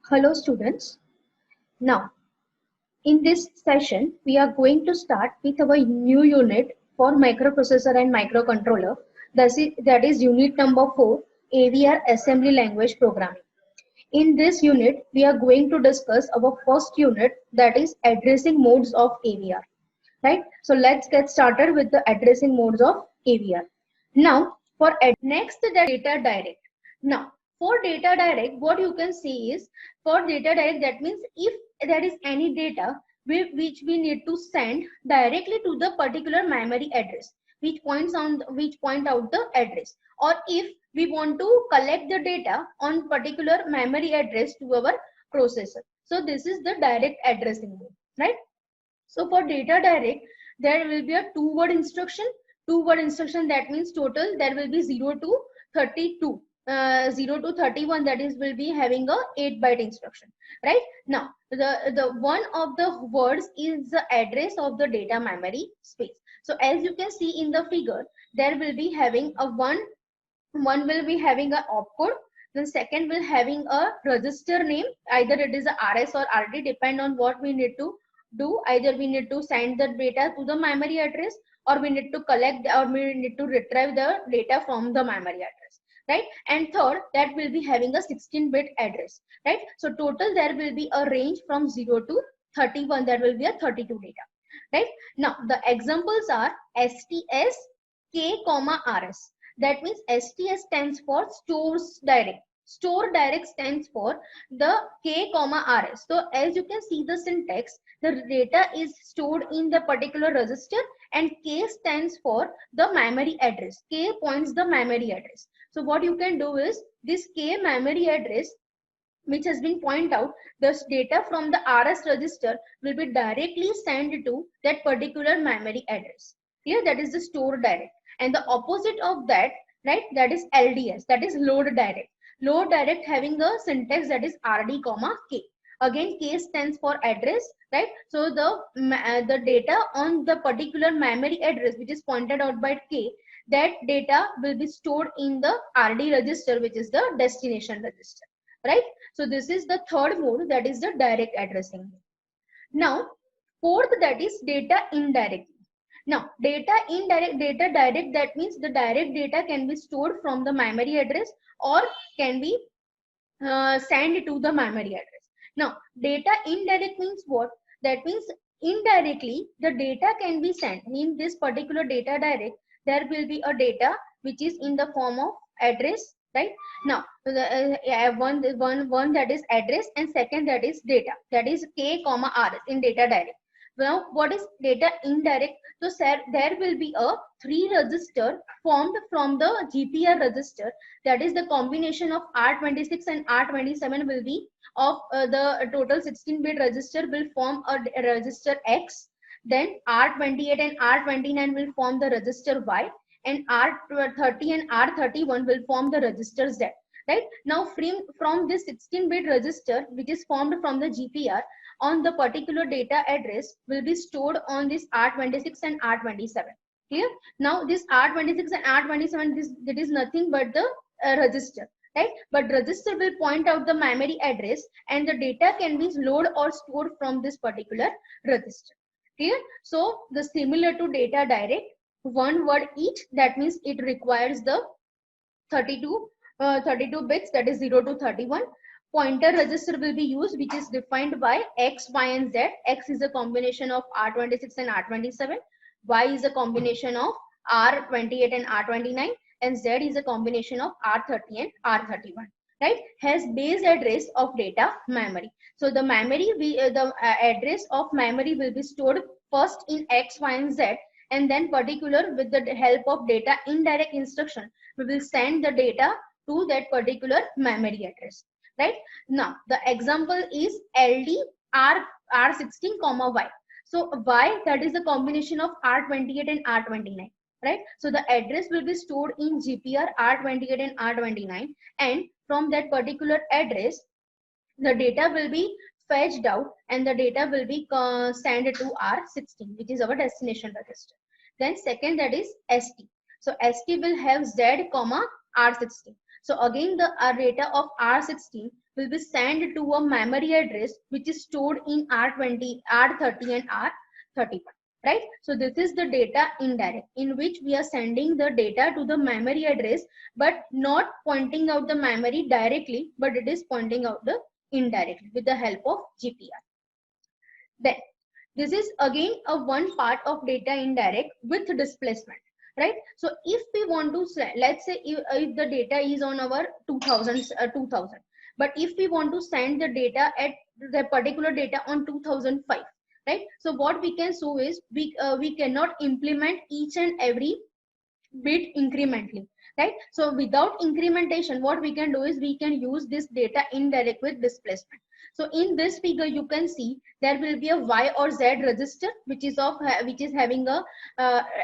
Hello students. Now, in this session, we are going to start with our new unit for microprocessor and microcontroller. That is unit number 4, AVR Assembly Language Programming. In this unit, we are going to discuss our first unit, that is addressing modes of AVR. Right? So let's get started with the addressing modes of AVR. Now, next the data direct. Now, for data direct, what you can see is for data direct, that means if there is any data which we need to send directly to the particular memory address, which point out the address, or if we want to collect the data on particular memory address to our processor. So this is the direct addressing mode, right? So for data direct, there will be a two-word instruction. Two-word instruction, that means total there will be 0 to 32. 0 to 31, that is will be having a 8-byte instruction, right? Now the one of the words is the address of the data memory space. So as you can see in the figure, there will be having a one will be having a opcode, then second will having a register name, either it is a RS or RD, depend on what we need to do. Either we need to send the data to the memory address, or we need to collect, or we need to retrieve the data from the memory address, right? And third, that will be having a 16-bit address, right? So total there will be a range from 0 to 31, there will be a 32 data, right? Now the examples are STS, K, RS. That means STS stands for stores direct. Store direct stands for the K, RS. So as you can see the syntax, the data is stored in the particular register, and K stands for the memory address. K points the memory address. So what you can do is this K memory address, which has been pointed out, the data from the RS register will be directly sent to that particular memory address. Here, that is the store direct. And the opposite of that, right, that is LDS, that is load direct. Load direct having a syntax that is RD, K. Again, K stands for address, right? So the data on the particular memory address, which is pointed out by K, that data will be stored in the RD register, which is the destination register, right? So this is the third mode, that is the direct addressing. Now, fourth, that is data indirect. Now, data direct, that means the direct data can be stored from the memory address or can be sent to the memory address. Now, data indirect means what? That means indirectly the data can be sent. In this particular data direct, there will be a data which is in the form of address, right? Now one that is address, and second that is data, that is K, RS in data direct. Now what is data indirect? So there will be a 3 register formed from the GPR register, that is the combination of R26 and R27 will be of the total 16-bit register will form a register X, then R28 and R29 will form the register Y, and R30 and R31 will form the register Z, right? Now from this 16-bit register, which is formed from the GPR on the particular data address, will be stored on this R26 and R27. Clear? Now this R26 and R27, that is nothing but the register, right? But register will point out the memory address, and the data can be loaded or stored from this particular register. Clear? So the similar to data direct, one word each, that means it requires the 32 bits, that is 0 to 31. Pointer register will be used, which is defined by X, Y, and Z. X is a combination of R26 and R27. Y is a combination of R28 and R29, and Z is a combination of R30 and R31. Right? Has base address of data memory. So the memory, the address of memory will be stored first in X, Y, and Z, and then particular with the help of data indirect instruction, we will send the data to that particular memory address. Right? Now the example is LD R16, Y. So Y, that is the combination of R28 and R29, right? So the address will be stored in GPR R28 and R29, and from that particular address the data will be fetched out, and the data will be sent to R16, which is our destination register. Then second, that is ST. So ST will have Z, R16. So again the data of R16 will be sent to a memory address which is stored in R20, R30 and R31, right? So this is the data indirect, in which we are sending the data to the memory address, but not pointing out the memory directly, but it is pointing out the indirectly with the help of GPR. Then this is again a one part of data indirect with displacement, right? So if we want to let's say if the data is on our 2000, but if we want to send the data at the particular data on 2005, right? So what we can show is we cannot implement each and every bit incrementally, right? So without incrementation, what we can do is we can use this data indirect with displacement. So in this figure, you can see there will be a Y or Z register, which is having a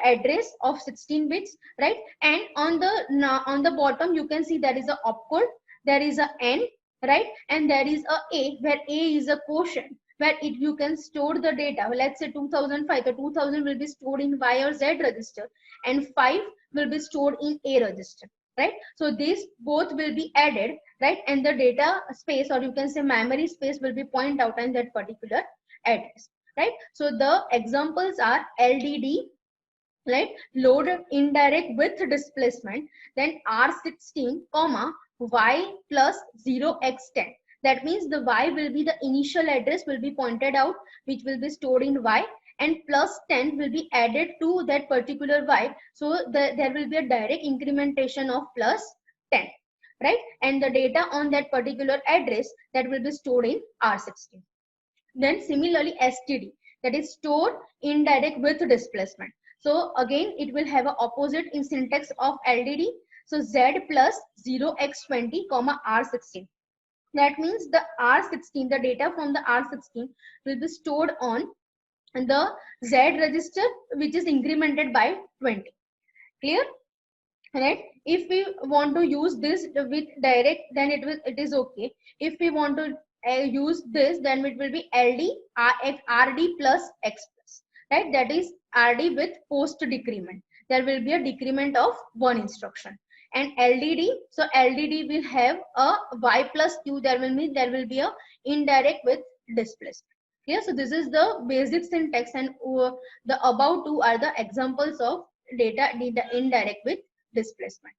address of 16 bits, right? And on the bottom, you can see there is a opcode, there is a N, right? And there is a, where A is a quotient, where you can store the data. Let's say 2005, the 2000 will be stored in Y or Z register, and 5 will be stored in A register, right? So these both will be added, right? And the data space, or you can say memory space, will be pointed out in that particular address, right? So the examples are LDD, right? Load indirect with displacement, then R16, comma, Y plus 0x10. That means the Y will be the initial address will be pointed out, which will be stored in Y, and plus 10 will be added to that particular Y. So there will be a direct incrementation of plus 10, right? And the data on that particular address that will be stored in R16. Then similarly STD, that is stored indirect with displacement. So again, it will have an opposite in syntax of LDD. So Z plus 0x20, comma R16. That means the R16, the data from the R16 will be stored on the Z register, which is incremented by 20. Clear? Right? If we want to use this with direct, then it is okay. If we want to use this, then it will be RD plus X plus, right? That is RD with post decrement. There will be a decrement of one instruction. And LDD, so LDD will have a Y plus Q. There will be a indirect with displacement. Yeah, so this is the basic syntax, and the above two are the examples of data indirect with displacement.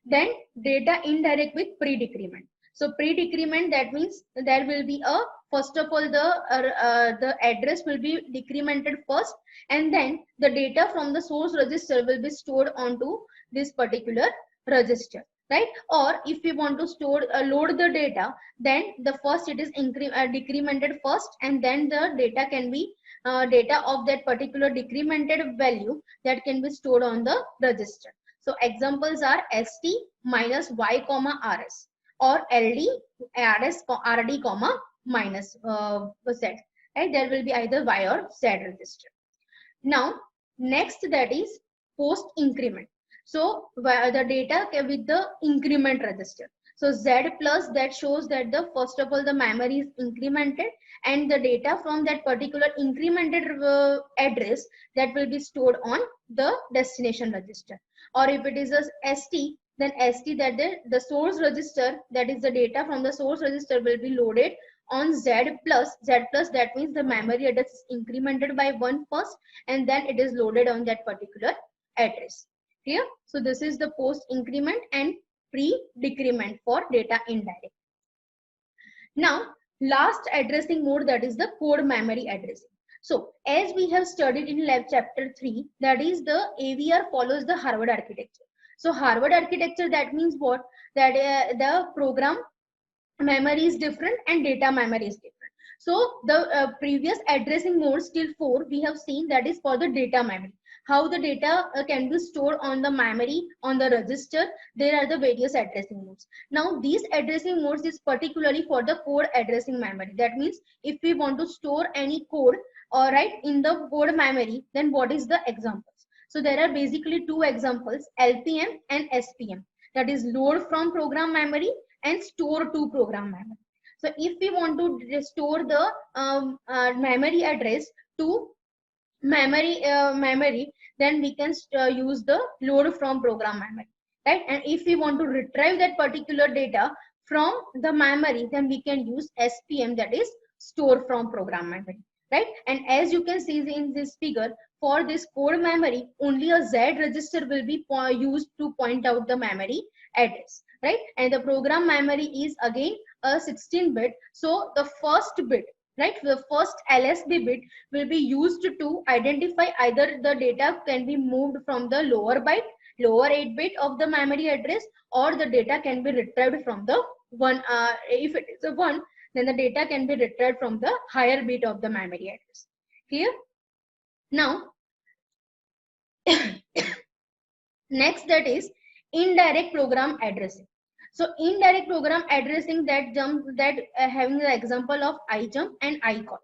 Then data indirect with pre-decrement. So pre-decrement, that means there will be a, first of all, the address will be decremented first, and then the data from the source register will be stored onto this particular register, right? Or if we want to store load the data, then the first it is decremented first, and then the data can be data of that particular decremented value that can be stored on the register. So examples are ST minus Y comma RS, or LD RS RD comma minus Z, right? There will be either Y or Z register. Now next, that is post increment. So the data with the increment register. So Z plus, that shows that the first of all the memory is incremented, and the data from that particular incremented address that will be stored on the destination register. Or if it is a ST, then ST, that the source register, that is the data from the source register, will be loaded on Z plus. Z plus, that means the memory address is incremented by 1 first, and then it is loaded on that particular address. Clear? So this is the post increment and pre-decrement for data indirect. Now last addressing mode, that is the code memory addressing. So as we have studied in lab chapter 3, that is the AVR follows the Harvard architecture. So Harvard architecture, that means what? That the program memory is different and data memory is different. So the previous addressing modes till 4 we have seen, that is for the data memory. How the data can be stored on the memory, on the register. There are the various addressing modes. Now these addressing modes is particularly for the code addressing memory. That means if we want to store any code, all right, in the code memory, then what is the examples? So there are basically two examples, LPM and SPM. That is load from program memory and store to program memory. So if we want to restore the memory address to memory, then we can use the load from program memory, right? And if we want to retrieve that particular data from the memory, then we can use SPM, that is store from program memory, right? And as you can see in this figure, for this code memory, only a Z register will be used to point out the memory address, right? And the program memory is again a 16-bit. So the first bit, right, the first LSB bit will be used to identify either the data can be moved from the lower 8-bit of the memory address, or the data can be retrieved from the one. If it is a 1, then the data can be retrieved from the higher bit of the memory address. Clear? Now, next, that is indirect program addressing. So indirect program addressing, that having the example of iJump and iCall,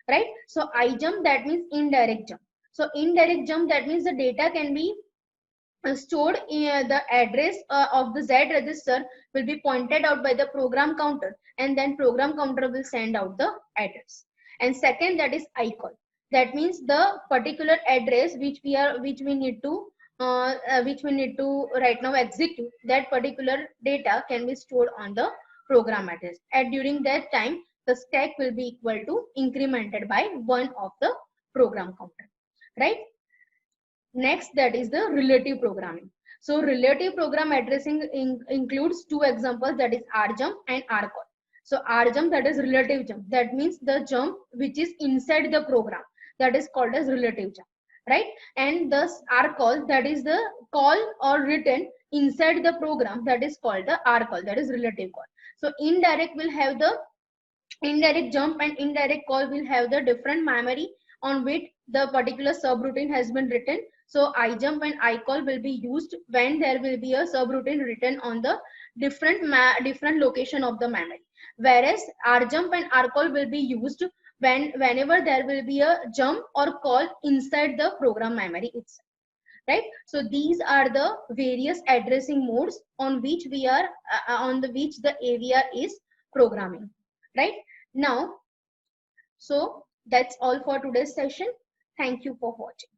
right? So iJump, that means indirect jump. So indirect jump, that means the data can be stored in the address of the Z register will be pointed out by the program counter, and then program counter will send out the address. And second, that is iCall. That means the particular address which we need to right now execute, that particular data can be stored on the program address, and during that time the stack will be equal to incremented by 1 of the program counter, right? Next, that is the relative programming. So relative program addressing includes two examples, that is RJump and RCall. So RJump, that is relative jump. That means the jump which is inside the program, that is called as relative jump, right? And thus RCall, that is the call or written inside the program, that is called the RCall, that is relative call. So indirect will have the indirect jump, and indirect call will have the different memory on which the particular subroutine has been written. So iJump and iCall will be used when there will be a subroutine written on the different location of the memory, whereas RJump and RCall will be used whenever there will be a jump or call inside the program memory itself, right? So these are the various addressing modes on which we are on the which the AVR is programming, right? Now, so that's all for today's session. Thank you for watching.